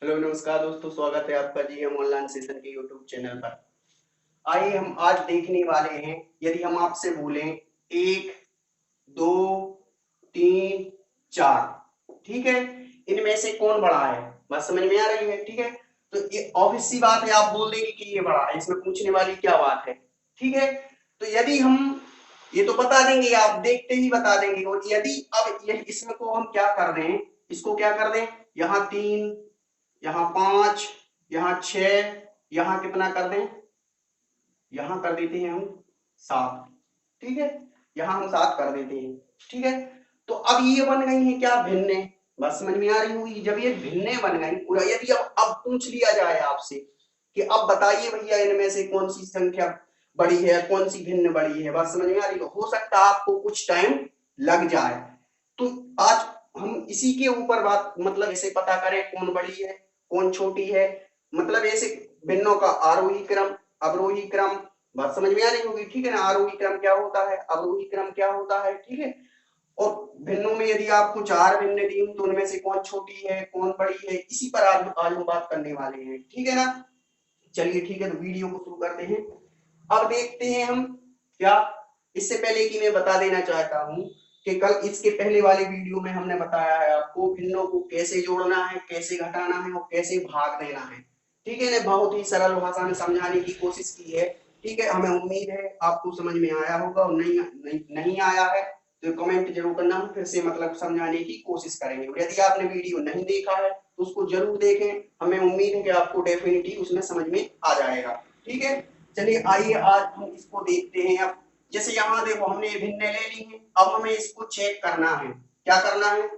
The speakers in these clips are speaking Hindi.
हेलो नमस्कार दोस्तों, स्वागत है आपका जी हम ऑनलाइन सेशन के यूट्यूब चैनल पर। आइए हम आज देखने वाले हैं, यदि हम आपसे बोलें एक, दो, तीन, चार, ठीक है, इनमें से कौन बड़ा है? बात समझ में आ रही है? ठीक है, तो ये ऑब्वियस सी बात है, आप बोल देंगे कि ये बड़ा है, इसमें पूछने वाली क्या बात है? ठीक है, तो यदि हम ये तो बता देंगे, आप देखते ही बता देंगे। और यदि अब ये इसमें को हम क्या कर दें, इसको क्या कर दें, यहाँ तीन, यहाँ पांच, यहाँ छह, यहाँ कितना कर दें, यहाँ कर देते हैं हम सात। ठीक है, यहाँ हम सात कर देते हैं। ठीक है, तो अब ये बन गई है क्या, भिन्ने। बस समझ में आ रही होगी, जब ये भिन्ने बन गई पूरा, यदि अब पूछ लिया जाए आपसे कि अब बताइए भैया इनमें से कौन सी संख्या बड़ी है, कौन सी भिन्न बड़ी है, बात समझ में आ रही, तो हो सकता है आपको कुछ टाइम लग जाए। तो आज हम इसी के ऊपर बात, मतलब ऐसे पता करें कौन बड़ी है कौन छोटी है, मतलब ऐसे भिन्नों का आरोही क्रम अवरोही क्रम, बात समझ में आ रही होगी। ठीक है ना, आरोही क्रम क्या होता है, अवरोही क्रम क्या होता है। ठीक है, और भिन्नों में यदि आपको चार भिन्न दी तो उनमें से कौन छोटी है कौन बड़ी है, इसी पर आज हम बात करने वाले हैं। ठीक है ना, चलिए ठीक है, तो वीडियो को शुरू करते हैं। अब देखते हैं हम क्या, इससे पहले कि मैं बता देना चाहता हूं कि कल इसके पहले वाले वीडियो में हमने बताया है आपको भिन्नों को कैसे जोड़ना है, कैसे घटाना है और कैसे भाग देना है। ठीक है ना, बहुत ही सरल भाषा में समझाने की कोशिश की है। ठीक है, हमें उम्मीद है आपको समझ में आया होगा, और नहीं आया है तो कमेंट जरूर करना, हम फिर से मतलब समझाने की कोशिश करेंगे। और यदि आपने वीडियो नहीं देखा है तो उसको जरूर देखें, हमें उम्मीद है कि आपको डेफिनेटली उसमें समझ में आ जाएगा। ठीक है, चलिए आइए आज हम इसको देखते हैं। अब जैसे यहाँ देखो हमने ये भिन्न ले ली है, अब हमें इसको चेक करना है। क्या करना है,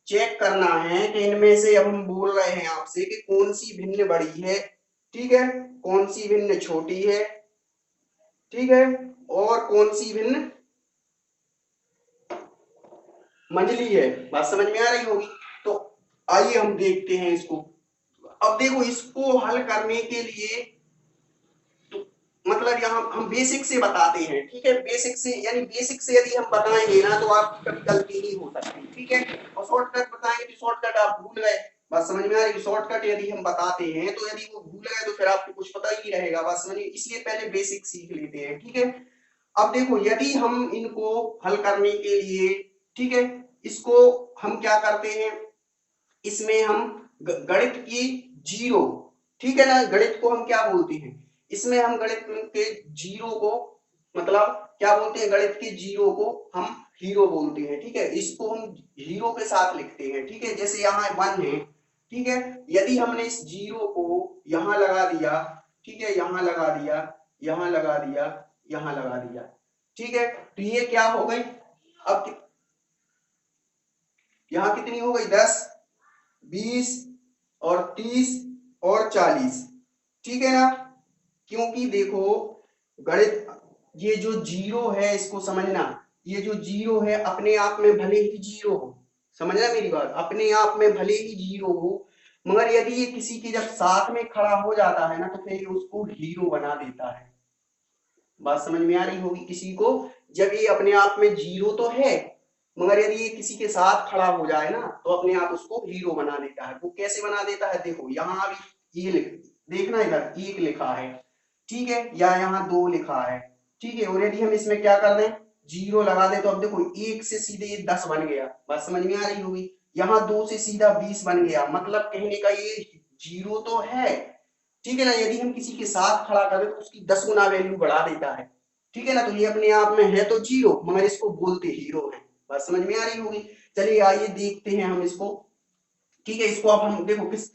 चेक करना है कि इनमें से, अब हम बोल रहे हैं आपसे कि कौन सी भिन्न बड़ी है, ठीक है, कौन सी भिन्न छोटी है, ठीक है, और कौन सी भिन्न मंझली है। बात समझ में आ रही होगी। तो आइए हम देखते हैं इसको। अब देखो इसको हल करने के लिए मतलब यहाँ हम बेसिक से बताते हैं। ठीक है, बेसिक से, यानी बेसिक से यदि हम बताएंगे ना तो आपकी कभी गलती नहीं हो सकती। ठीक है, और शॉर्टकट बताएंगे तो शॉर्टकट आप भूल गए, बात समझ में आ रही। शॉर्टकट यदि हम बताते हैं तो यदि वो भूल गए तो फिर आपको कुछ पता ही नहीं रहेगा, बात समझिए, इसलिए पहले बेसिक सीख लेते हैं। ठीक है, अब देखो यदि हम इनको हल करने के लिए, ठीक है, इसको हम क्या करते हैं, इसमें हम गणित की जीरो, ठीक है ना, गणित को हम क्या बोलते हैं, इसमें हम गणित के जीरो को, मतलब क्या बोलते हैं, गणित के जीरो को हम हीरो बोलते हैं। ठीक है, इसको हम हीरो के साथ लिखते हैं। ठीक है, जैसे यहाँ वन है, ठीक है, यदि हमने इस जीरो को यहाँ लगा दिया, ठीक है, यहाँ लगा दिया, यहाँ लगा दिया, यहाँ लगा दिया, ठीक है, तो ये क्या हो गई, अब यहाँ कितनी हो गई, 10, 20 और 30 और 40। ठीक है ना, क्योंकि देखो गणित, ये जो जीरो है इसको समझना, ये जो जीरो है अपने आप में भले ही जीरो हो, समझना मेरी बात, अपने आप में भले ही जीरो हो, मगर यदि ये किसी के जब साथ में खड़ा हो जाता है ना तो फिर उसको हीरो बना देता है। बात समझ में आ रही होगी किसी को, जब ये अपने आप में जीरो तो है मगर यदि ये किसी के साथ खड़ा हो जाए ना तो अपने आप उसको हीरो बना देता है। वो कैसे बना देता है, देखो यहाँ अभी ये देखना, इधर एक लिखा है, ठीक है, या यहाँ दो लिखा है, ठीक है, और यदि हम इसमें क्या कर दें, जीरो लगा दे, तो अब देखो एक से सीधे ये 10 बन गया, बात समझ में आ रही होगी, यहाँ दो से सीधा 20 बन गया, मतलब कहने का ये जीरो तो है, ठीक है ना, यदि हम किसी के साथ खड़ा करें तो उसकी 10 गुना वैल्यू बढ़ा देता है। ठीक है ना, तो ये अपने आप में है तो जीरो मगर इसको बोलते हीरो है, बात समझ में आ रही होगी। चलिए आइए देखते हैं हम इसको। ठीक है, इसको अब हम देखो किस,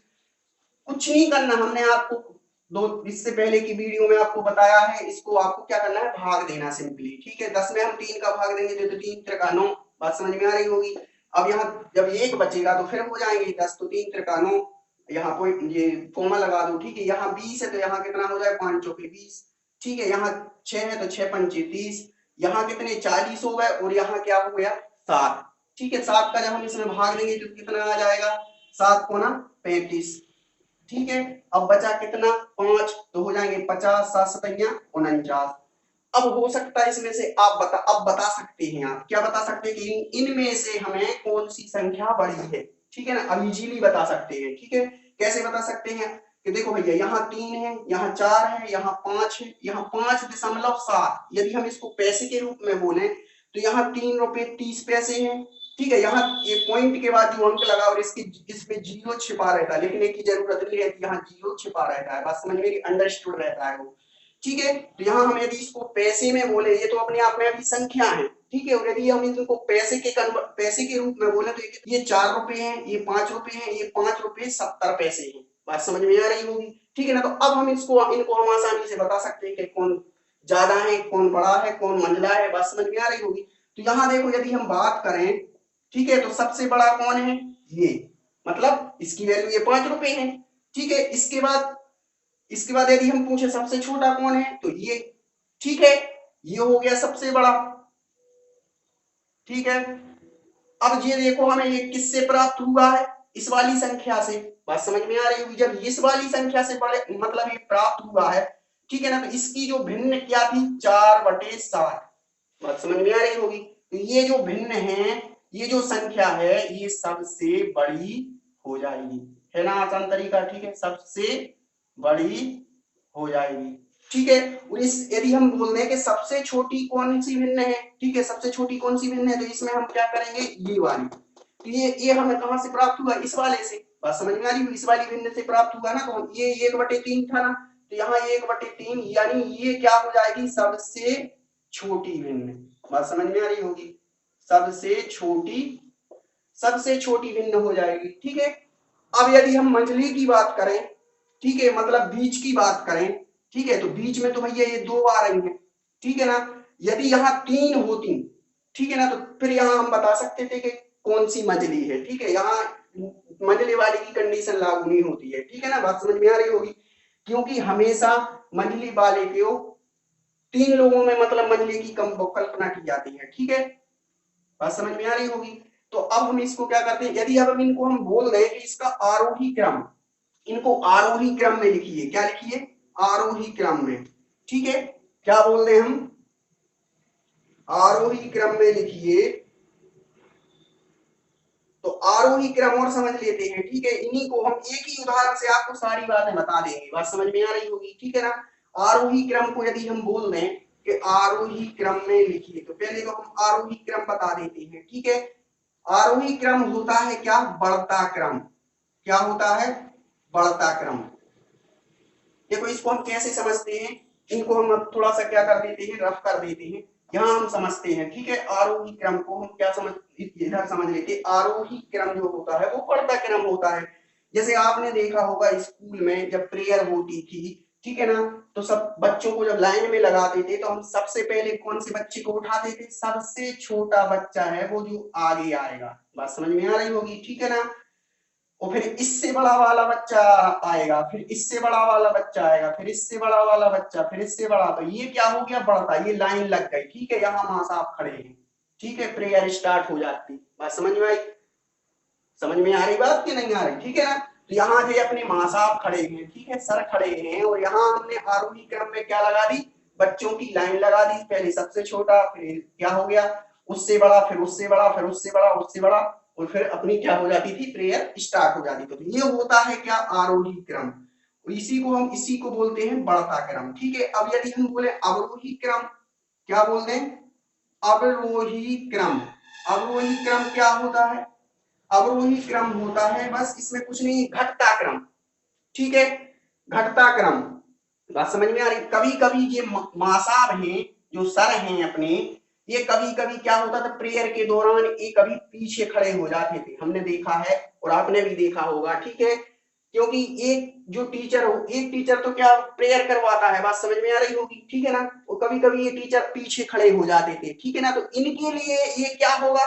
कुछ नहीं करना, हमने आपको दो इससे पहले की वीडियो में आपको बताया है, इसको आपको क्या करना है, भाग देना सिंपली। ठीक है, 10 में हम 3 का भाग देंगे तो 3 त्रिका 9, बात समझ में आ रही होगी। अब यहाँ जब एक बचेगा तो फिर हो जाएंगे 10, तो 3 त्रिका 9, यहाँ कोई ये फॉर्मा लगा दो। ठीक है, यहाँ 20 है तो यहाँ कितना हो जाए, 5 चौके 20, ठीक है, यहाँ 6 है तो 6 पंचे 30, यहाँ कितने 40 हो गए, और यहाँ क्या हो गया 7। ठीक है, 7 का जब हम इसमें भाग देंगे तो कितना आ जाएगा, 7 कोना 35। ठीक है, अब बचा कितना, 5, तो हो जाएंगे 50, 7 सतैया 49। अब हो सकता है इसमें से आप अब बता सकते हैं, आप क्या बता सकते हैं कि इनमें से हमें कौन सी संख्या बड़ी है। ठीक है ना, अब इजीली बता सकते हैं। ठीक है, कैसे बता सकते हैं कि देखो भैया यहाँ 3 है, यहाँ 4 है, यहाँ 5 है, यहाँ 5.7। यदि हम इसको पैसे के रूप में बोले तो यहाँ 3 रुपए 30 पैसे हैं। ठीक है, यहाँ ये पॉइंट के बाद जो अंक लगा और इसमें जीरो छिपा रहता है, लिखने की जरूरत नहीं रहती, यहाँ जीरो छिपा रहता है। बात समझ में, अंडरस्टूड रहता है वो। ठीक है, तो यहाँ हम यदि इसको पैसे में बोले, ये तो अपने आप में अभी संख्या है। ठीक है, और यदि हम इनको पैसे के रूप में बोले तो ये 4 रुपए हैं, ये 5 रुपए हैं, ये 5 रुपए 70 पैसे हैं। बात समझ में आ रही होगी। ठीक है ना, तो अब हम इनको हम आसानी से बता सकते हैं कि कौन ज्यादा है, कौन बड़ा है, कौन मंझला है। बात समझ में आ रही होगी। तो यहाँ देखो, यदि हम बात करें, ठीक है, तो सबसे बड़ा कौन है, ये, मतलब इसकी वैल्यू ये 5 रुपए है। ठीक है, इसके बाद यदि हम पूछे सबसे छोटा कौन है, तो ये। ठीक है, ये हो गया सबसे बड़ा। ठीक है, अब ये देखो हमें ये किससे प्राप्त हुआ है, इस वाली संख्या से। बात समझ में आ रही होगी। जब इस वाली संख्या से बड़े मतलब ये प्राप्त हुआ है, ठीक है ना, तो इसकी जो भिन्न क्या थी, 4/7। बात समझ में आ रही होगी। तो ये जो भिन्न है, ये जो संख्या है, ये सबसे बड़ी हो जाएगी, है ना, आसान तरीका। ठीक है, सबसे बड़ी हो जाएगी। ठीक है, और यदि हम बोल दें कि सबसे छोटी कौन सी भिन्न है, ठीक है, सबसे छोटी कौन सी भिन्न है, तो इसमें हम क्या करेंगे, ये वाली। तो ये हमें कहां से प्राप्त हुआ, इस वाले से। बात समझ में आ रही है, इस वाली भिन्न से प्राप्त हुआ ना, तो हम ये 1/3 था ना, तो यहाँ 1/3, यानी ये क्या हो जाएगी, सबसे छोटी भिन्न। बात समझ में आ रही होगी, सबसे छोटी भिन्न हो जाएगी। ठीक है, अब यदि हम मंझली की बात करें, ठीक है, मतलब बीच की बात करें, ठीक है, तो बीच में तो भैया ये 2 आ रही है। ठीक है ना, यदि यहाँ 3 होती, ठीक है ना, तो फिर यहाँ हम बता सकते थे कि कौन सी मंझली है। ठीक है, यहाँ मंझले वाली की कंडीशन लागू नहीं होती है। ठीक है ना, बात समझ में आ रही होगी, क्योंकि हमेशा मंझली वाले को 3 लोगों में मतलब मंझली की कल्पना की जाती है। ठीक है, बात समझ में आ रही होगी। तो अब हम इसको क्या करते हैं, यदि अब इनको हम बोल रहे हैं कि इसका आरोही क्रम, इनको आरोही क्रम में लिखिए। क्या लिखिए, आरोही क्रम में। ठीक है, क्या बोल रहे हैं हम, आरोही क्रम में लिखिए। तो आरोही क्रम और समझ लेते हैं। ठीक है, इन्हीं को हम एक ही उदाहरण से आपको सारी बातें बता देंगे। बात समझ में आ रही होगी। ठीक है ना, आरोही क्रम को यदि हम बोल रहे हैं कि आरोही क्रम में लिखिए, तो पहले तो हम आरोही क्रम बता देते हैं। ठीक है, आरोही क्रम होता है क्या, बढ़ता क्रम। क्या होता है, बढ़ता क्रम। देखो इसको हम कैसे समझते हैं, इनको हम अब थोड़ा सा क्या कर देते हैं, रफ कर देते हैं, यहां हम समझते हैं। ठीक है, आरोही क्रम को हम क्या समझ, इधर समझ लेते हैं। आरोही क्रम जो होता है वो बढ़ता क्रम होता है। जैसे आपने देखा होगा स्कूल में जब प्रेयर होती थी, ठीक है ना, तो सब बच्चों को जब लाइन में लगाते थे तो हम सबसे पहले कौन से बच्चे को उठाते थे, सबसे छोटा बच्चा है वो जो आगे आएगा। बात समझ में आ रही होगी। ठीक है ना, और फिर इससे बड़ा वाला बच्चा आएगा, फिर इससे बड़ा वाला बच्चा आएगा, फिर इससे बड़ा वाला बच्चा, फिर इससे बड़ा। तो ये क्या हो गया, बढ़ता, ये लाइन लग गई। ठीक है, यहाँ मां साहब खड़े हैं। ठीक है, प्रेयर स्टार्ट हो जाती। बात समझ में आई, समझ में आ रही बात कि नहीं आ रही। ठीक है ना, तो यहाँ जो अपने मां साहब खड़े हैं, ठीक है, सर खड़े हैं, और यहाँ हमने आरोही क्रम में क्या लगा दी, बच्चों की लाइन लगा दी। पहले सबसे छोटा, फिर क्या हो गया, उससे बड़ा, फिर उससे बड़ा, फिर उससे बड़ा, उससे बड़ा, और फिर अपनी क्या हो जाती थी, प्रेयर स्टार्ट हो जाती थी। तो ये होता है क्या, आरोही क्रम। इसी को बोलते हैं बढ़ता क्रम। ठीक है, अब यदि हम बोले अवरोही क्रम, क्या बोलते हैं, अवरोही क्रम। अवरोही क्रम क्या होता है, अवरोही क्रम होता है, बस इसमें कुछ नहीं, घटता क्रम। ठीक है, घटता क्रम। बात समझ में आ रही। कभी कभी ये मासाब हैं, जो सर हैं अपने, ये कभी कभी क्या होता था, प्रेयर के दौरान ये कभी पीछे खड़े हो जाते थे, हमने देखा है और आपने भी देखा होगा। ठीक है, क्योंकि एक टीचर तो क्या प्रेयर करवाता है। बात समझ में आ रही होगी। ठीक है ना, और कभी कभी ये टीचर पीछे खड़े हो जाते थे। ठीक है ना, तो इनके लिए ये क्या होगा,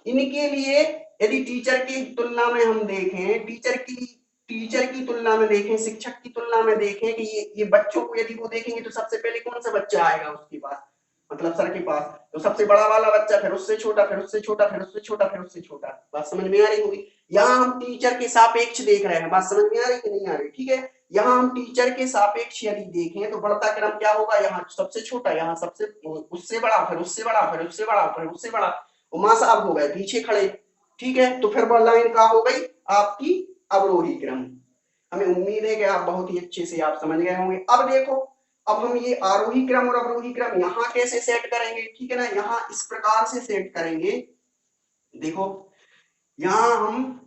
इनके लिए यदि टीचर की तुलना में हम देखें, टीचर की तुलना में देखें, शिक्षक की तुलना में देखें कि ये बच्चों को यदि वो देखेंगे तो सबसे पहले कौन सा बच्चा आएगा उसके पास, मतलब सर के पास, तो सबसे बड़ा वाला बच्चा, फिर उससे छोटा, फिर उससे छोटा, फिर उससे छोटा, फिर उससे छोटा। बात समझ में आ रही होगी। यहाँ हम टीचर के सापेक्ष देख रहे हैं। बात समझ में आ रही कि नहीं आ रही। ठीक है, यहाँ हम टीचर के सापेक्ष यदि देखें तो बढ़ता क्रम क्या होगा, यहाँ सबसे छोटा, यहाँ सबसे उससे बड़ा, फिर उससे बड़ा, फिर उससे बड़ा, फिर उससे बड़ा, मां साहब हो गए पीछे खड़े। ठीक है, तो फिर वो लाइन क्या हो गई आपकी, अवरोही क्रम। हमें उम्मीद है कि आप बहुत ही अच्छे से आप समझ गए होंगे। अब देखो, अब हम ये आरोही क्रम और अवरोही क्रम यहाँ कैसे सेट करेंगे, ठीक है ना, यहाँ इस प्रकार से सेट करेंगे। देखो यहाँ हम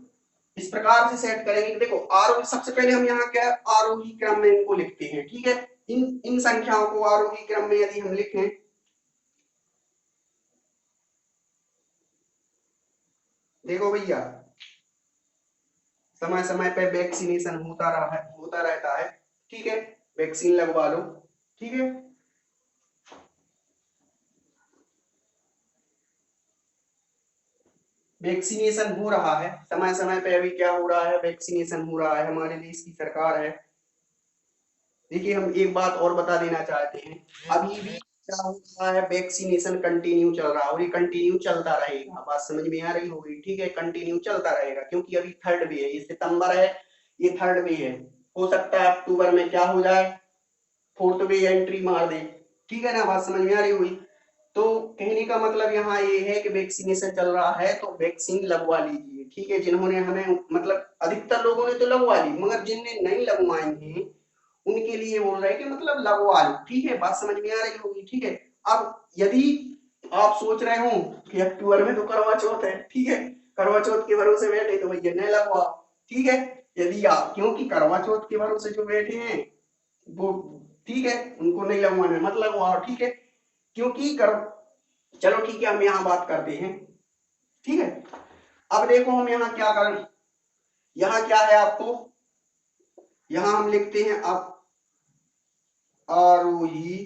इस प्रकार से सेट करेंगे कि देखो आरोही, सबसे पहले हम यहाँ क्या आरोही क्रम में इनको लिखते हैं, ठीक है। इन संख्याओं को आरोही क्रम में यदि हम लिखें, देखो भैया समय समय पे वैक्सीनेशन होता रहता है, ठीक है, वैक्सीन लगवा लो, ठीक है। वैक्सीनेशन हो रहा है समय समय पे, अभी क्या हो रहा है, वैक्सीनेशन हो रहा है, हमारे देश की सरकार है। देखिए हम एक बात और बता देना चाहते हैं, अभी भी क्या हो रहा है, वैक्सीनेशन कंटिन्यू चल रहा है और ये कंटिन्यू चलता रहेगा, बात समझ में आ रही होगी, ठीक है, कंटिन्यू चलता रहेगा क्योंकि अभी थर्ड वे है, ये सितंबर है, ये थर्ड वे है, हो सकता है अक्टूबर में क्या हो जाए, फोर्थ वे एंट्री मार दे, ठीक है ना, बात समझ में आ रही हुई। तो कहने का मतलब यहाँ ये है कि वैक्सीनेशन चल रहा है तो वैक्सीन लगवा लीजिए, ठीक है, जिन्होंने हमें मतलब अधिकतर लोगों ने तो लगवा ली, मगर जिनने नहीं लगवाए हैं उनके लिए बोल रहे हैं कि मतलब लगवा लो, ठीक है, बात समझ में आ रही होगी, ठीक है। अब यदि आप सोच रहे हो कि अक्टूबर में तो करवा चौथ है, ठीक है, करवा चौथ के भरोसे बैठे तो भैया नहीं लगवाओ, ठीक है। यदि आप, क्योंकि करवा चौथ के भरोसे जो बैठे हैं वो, ठीक है, उनको नहीं लगवाना मत लगवाओ, ठीक है, क्योंकि कर, चलो ठीक है, हम यहाँ बात करते हैं, ठीक है। अब देखो हम यहाँ क्या करें, यहाँ क्या है आपको, यहाँ हम लिखते हैं अब आरोही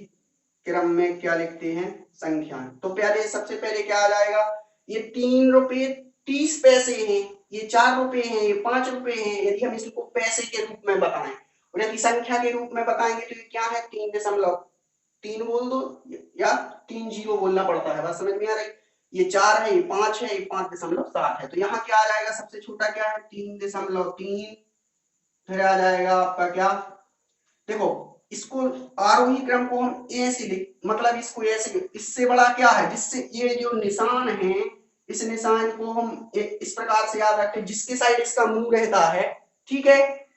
क्रम में क्या लिखते हैं, संख्या। तो पहले सबसे पहले क्या आ जाएगा, ये 3 रुपए 30 पैसे हैं, ये 4 रुपए हैं, ये 5 रुपए हैं, यदि हम इसको पैसे के रूप में बताएं और यदि संख्या के रूप में बताएंगे तो ये क्या है, 3.3 बोल दो या 3 जीरो बोलना पड़ता है, बात समझ में आ रही। ये 4 है, ये 5 है, ये 5.7 है, तो यहाँ क्या आ जाएगा, सबसे छोटा क्या है 3.3, फिर आ जाएगा आपका क्या, देखो इसको आरोही क्रम को हम ऐसे लिख, मतलब इसको ऐसे, इससे बड़ा क्या है, जिससे ये जो निशान है इस निशान को हम इस प्रकार से याद रखें, जिसके साइड इसका मुंह रहता है, ठीक है,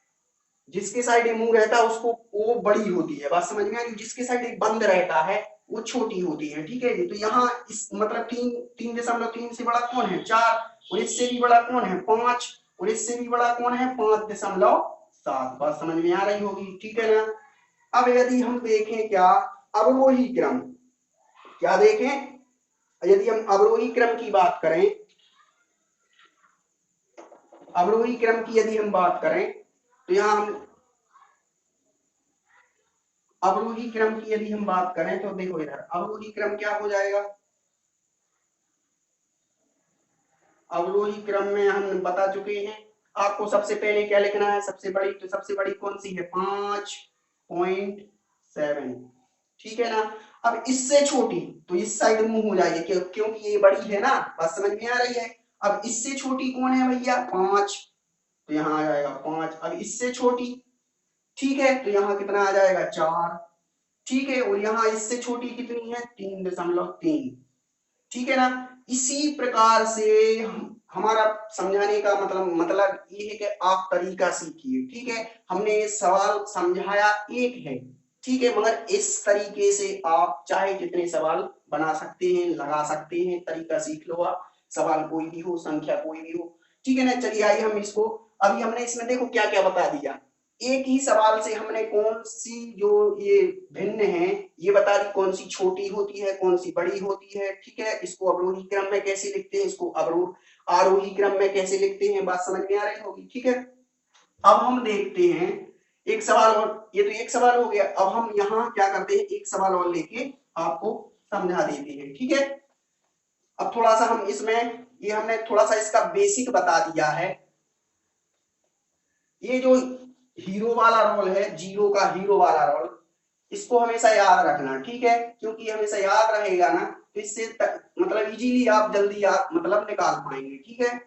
जिसके साइड ये मुंह रहता है उसको वो बड़ी होती है, बात समझ में आ रही, जिसके साइड एक बंद रहता है वो छोटी होती है, ठीक है जी। तो यहाँ इस मतलब 3.3 से बड़ा कौन है 4, और इससे भी बड़ा कौन है 5, और इससे भी बड़ा कौन है 5.7, बात समझ में आ रही होगी, ठीक है ना। अब यदि हम देखें क्या, अवरोही क्रम, क्या देखें, यदि हम अवरोही क्रम की बात करें, अवरोही क्रम की यदि हम बात करें तो यहाँ हम अवरोही क्रम की यदि हम बात करें तो देखो इधर अवरोही क्रम क्या हो जाएगा, अवरोही क्रम में हम बता चुके हैं, आपको सबसे पहले क्या लिखना है, सबसे बड़ी, तो सबसे बड़ी कौन सी है 5.7, ठीक है ना। अब इससे छोटी तो इस साइड मुंह हो जाएगी क्योंकि ये बड़ी है ना, बात समझ में आ रही है। अब इससे छोटी कौन है भैया 5, तो यहाँ आ जाएगा 5, अब इससे छोटी, ठीक है, तो यहाँ कितना आ जाएगा 4, ठीक है, और यहाँ इससे छोटी कितनी है 3.3, ठीक है ना। इसी प्रकार से हमारा समझाने का मतलब ये है कि आप तरीका सीखिए, ठीक है, हमने ये सवाल समझाया एक है, ठीक है, मगर इस तरीके से आप चाहे जितने सवाल बना सकते हैं, लगा सकते हैं, तरीका सीख लो आप, सवाल कोई भी हो, संख्या कोई भी हो, ठीक है ना। चलिए आइए हम इसको, अभी हमने इसमें देखो क्या क्या बता दिया, एक ही सवाल से हमने कौन सी जो ये भिन्न है ये बता दी, कौन सी छोटी होती है कौन सी बड़ी होती है, ठीक है, इसको अवरोही क्रम में कैसे लिखते हैं, इसको आरोही क्रम में कैसे लिखते हैं, बात समझ में आ रही होगी, ठीक है। अब हम देखते हैं एक सवाल और, ये तो एक सवाल हो गया, अब हम यहाँ क्या करते हैं, एक सवाल और लेके आपको समझा देते हैं, ठीक है। अब थोड़ा सा हम इसमें, ये हमने थोड़ा सा इसका बेसिक बता दिया है, ये जो हीरो वाला रोल है, जीरो का हीरो वाला रोल, इसको हमेशा याद रखना, ठीक है, क्योंकि हमेशा याद रहेगा ना तो इससे मतलब इजीली आप जल्दी याद मतलब निकाल पाएंगे, ठीक है।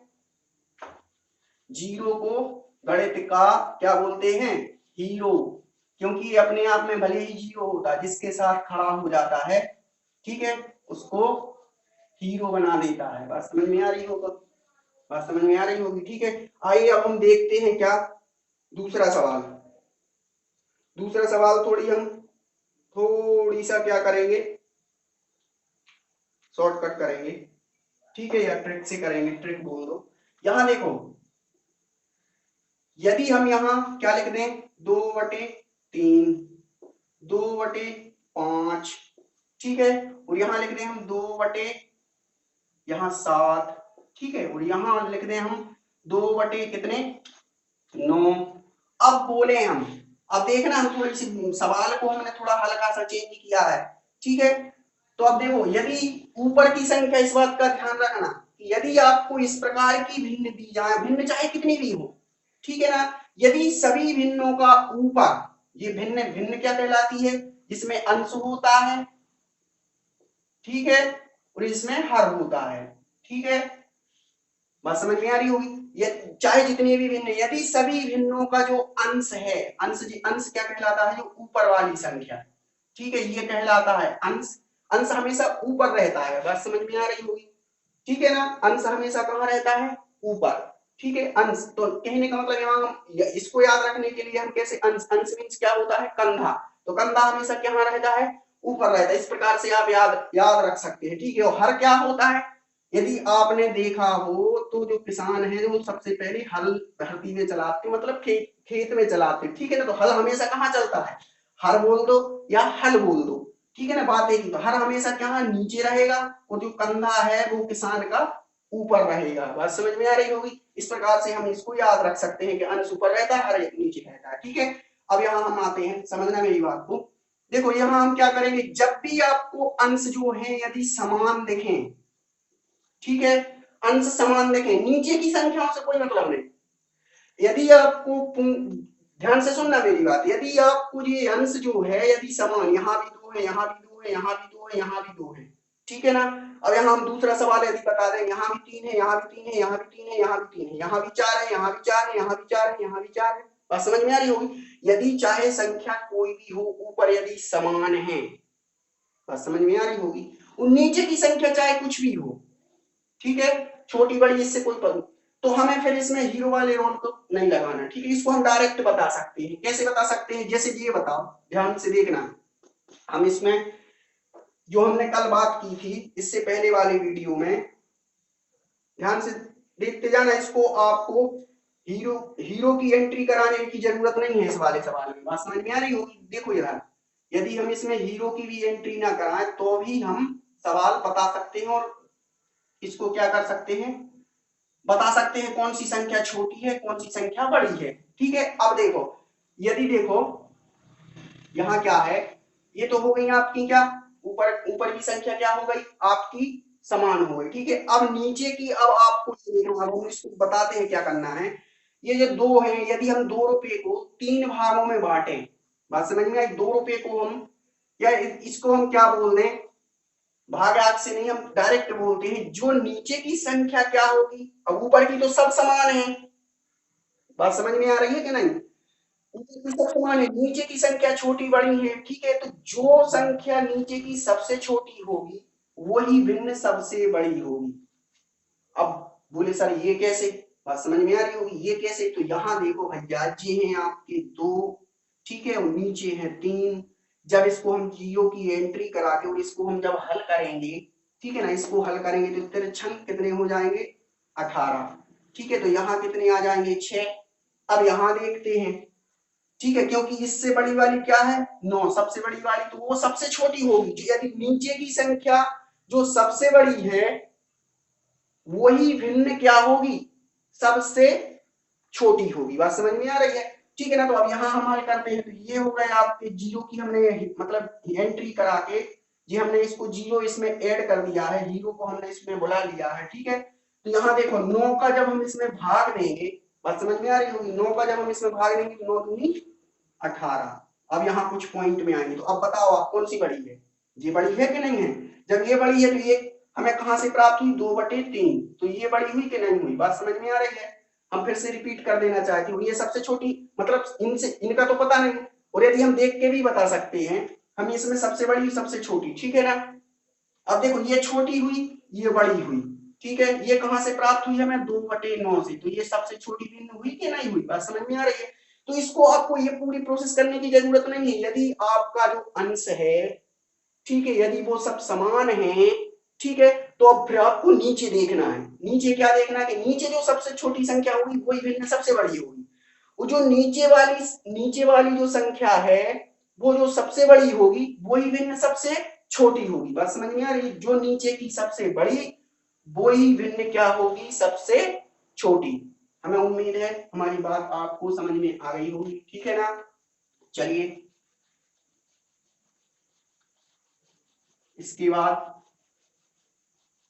जीरो को गणित का क्या बोलते हैं, हीरो, क्योंकि ये अपने आप में भले ही जीरो होता है, जिसके साथ खड़ा हो जाता है, ठीक है, उसको हीरो बना देता है, बात समझ में आ रही होगा, बात समझ में आ रही होगी, ठीक है। आइए अब हम देखते हैं क्या दूसरा सवाल। दूसरा सवाल थोड़ी सा क्या करेंगे, शॉर्टकट करेंगे, ठीक है, या ट्रिक से करेंगे, ट्रिक बोल दो। यहां देखो, यदि हम यहां क्या लिख दें, 2/3, 2/5, ठीक है, और यहां लिख दें हम 2/7, ठीक है, और यहां लिख दें हम 2 कितने 9। अब बोले हम, अब देखना हम थोड़ी सी सवाल को हमने थोड़ा हल्का सा चेंज किया है, ठीक है। तो अब देखो, यदि ऊपर की संख्या, इस बात का ध्यान रखना कि यदि आपको इस प्रकार की भिन्न दी जाए, भिन्न चाहे कितनी भी हो, ठीक है ना, यदि सभी भिन्नों का ऊपर, ये भिन्न भिन्न क्या कहलाती है, जिसमें अंश होता है, ठीक है, और इसमें हर होता है, ठीक है, बात समझ में आ रही होगी। चाहे जितने भी भिन्न, यदि सभी भिन्नों का जो अंश है, अंश क्या कहलाता है, जो ऊपर वाली संख्या, ठीक है, ये कहलाता है अंश। अंश हमेशा ऊपर रहता है, बात समझ में आ रही होगी, ठीक है ना, अंश हमेशा कहाँ रहता है, ऊपर, ठीक है। अंश तो कहने का मतलब यहाँ हम इसको याद रखने के लिए हम कैसे, अंश मीन्स क्या होता है, कंधा, तो कंधा हमेशा कहाँ रहता है, ऊपर रहता है, इस प्रकार से आप याद रख सकते हैं, ठीक है। और हर क्या होता है, यदि आपने देखा हो तो जो किसान है वो सबसे पहले हल धरती में चलाते, मतलब खेत में चलाते, ठीक है ना, तो हल हमेशा कहाँ चलता है, हर बोल दो या हल बोल दो, ठीक है ना, बात एक ही, तो हर हमेशा क्या नीचे रहेगा, और जो कंधा है वो किसान का ऊपर रहेगा, बात समझ में आ रही होगी। इस प्रकार से हम इसको याद रख सकते हैं कि अंश ऊपर रहता है, हर एक नीचे रहता है, ठीक है। अब यहाँ हम आते हैं, समझना मेरी बात को, देखो यहाँ हम क्या करेंगे, जब भी आपको अंश जो है यदि समान दिखें, ठीक है, अंश समान देखें, नीचे की संख्याओं से कोई मतलब नहीं, यदि आपको ध्यान से सुनना मेरी बात, यदि आपको ये अंश जो है यदि समान, यहाँ भी 2 है, यहाँ भी 2 है, यहाँ भी 2 है, यहाँ भी 2 है, ठीक है ना। अब यहाँ हम दूसरा सवाल यदि बता दें, यहाँ भी 3 है, यहाँ भी 3 है, यहाँ भी 3 है, यहाँ भी 3 है, यहाँ भी 4 है, यहाँ भी 4 है, यहाँ भी 4 है, यहाँ भी 4 है, बात समझ में आ रही होगी। यदि चाहे संख्या कोई भी हो, ऊपर यदि समान है, बात समझ में आ रही होगी, और नीचे की संख्या चाहे कुछ भी हो, ठीक है, छोटी बड़ी इससे कोई पर, तो हमें फिर इसमें हीरो वाले रोल को नहीं लगाना, ठीक है, इसको हम डायरेक्ट बता सकते हैं। कैसे बता सकते हैं, जैसे ये बताओ, ध्यान से देखना, हम इसमें जो हमने कल बात की थी इससे पहले वाले वीडियो में, ध्यान से देखते जाना, इसको आपको हीरो की एंट्री कराने की जरूरत नहीं है इस वाले सवाल में, बात समझ में आ रही होगी। देखो यार, यदि हम इसमें हीरो की भी एंट्री ना कराएं तो भी हम सवाल बता सकते हैं, और इसको क्या कर सकते हैं, बता सकते हैं कौन सी संख्या छोटी है, कौन सी संख्या बड़ी है, ठीक है। अब देखो, यदि देखो यहाँ क्या है, ये तो हो गई आपकी क्या, ऊपर ऊपर की संख्या क्या हो गई आपकी, समान हो गई, ठीक है। अब नीचे की, अब आपको देखना, अब हम इसको बताते हैं क्या करना है। ये जो 2 है, यदि हम 2 रुपए को 3 भागों में बांटे, बात समझ में आई, 2 रुपए को हम, या इसको हम क्या बोल दें, भागांक से नहीं, हम डायरेक्ट बोलते हैं जो नीचे की संख्या क्या होगी, अब ऊपर की तो सब समान है, बात समझ में आ रही है कि नहीं, ऊपर की सब समान है, नीचे की संख्या छोटी बड़ी है, ठीक है, तो जो संख्या नीचे की सबसे छोटी होगी वही भिन्न सबसे बड़ी होगी। अब बोले सर ये कैसे, बात समझ में आ रही होगी, ये कैसे, तो यहाँ देखो भैया, ये हैं आपके 2, ठीक है, और नीचे है 3, जब इसको हम जीरो की एंट्री करा के और इसको हम जब हल करेंगे, ठीक है ना, इसको हल करेंगे तो तिरछन कितने हो जाएंगे, 18, ठीक है, तो यहाँ कितने आ जाएंगे, 6। अब यहाँ देखते हैं, ठीक है, क्योंकि इससे बड़ी वाली क्या है, 9, सबसे बड़ी वाली, तो वो सबसे छोटी होगी, जो यदि नीचे की संख्या जो सबसे बड़ी है वही भिन्न क्या होगी, सबसे छोटी होगी, बात समझ में आ रही है, ठीक है ना। तो अब यहाँ हम हल करते हैं, तो ये हो गए आपके जीरो की हमने मतलब एंट्री करा के, जी हमने इसको जीरो इसमें ऐड कर दिया है, हीरो को हमने इसमें बुला लिया है, ठीक है। तो यहाँ देखो 9 का जब हम इसमें भाग देंगे, बात समझ में आ रही होगी, 9 का जब हम इसमें भाग देंगे तो 9 दूनी 18। अब यहाँ कुछ पॉइंट में आएंगे, तो अब बताओ आप कौन सी बड़ी है, ये बड़ी है कि नहीं है, जब ये बड़ी है तो ये हमें कहां से प्राप्त हुई, 2/3, तो ये बड़ी हुई कि नहीं हुई, बात समझ में आ रही है। हम फिर से रिपीट कर देना चाहती हूँ, ये सबसे छोटी, मतलब इनसे इनका तो पता नहीं, और यदि हम देख के भी बता सकते हैं, हम इसमें सबसे बड़ी सबसे छोटी, ठीक है ना। अब देखो ये छोटी हुई, ये बड़ी हुई, ठीक है, ये कहां से प्राप्त हुई हमें 2/9 से, तो ये सबसे छोटी भिन्न हुई कि नहीं हुई, बात समझ में आ रही है। तो इसको आपको ये पूरी प्रोसेस करने की जरूरत नहीं है, यदि आपका जो अंश है, ठीक है, यदि वो सब समान है, ठीक है, तो अब फिर आपको नीचे देखना है, नीचे क्या देखना है कि नीचे जो सबसे छोटी संख्या होगी वही भिन्न सबसे बड़ी होगी, वो जो नीचे वाली जो संख्या है वो जो सबसे बड़ी होगी वही भिन्न सबसे छोटी होगी, बात समझ में आ रही है, जो नीचे की सबसे बड़ी वही भिन्न क्या होगी सबसे छोटी। हमें उम्मीद है हमारी बात आपको समझ में आ गई होगी, ठीक है ना। चलिए इसके बाद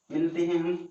मिलते हैं हम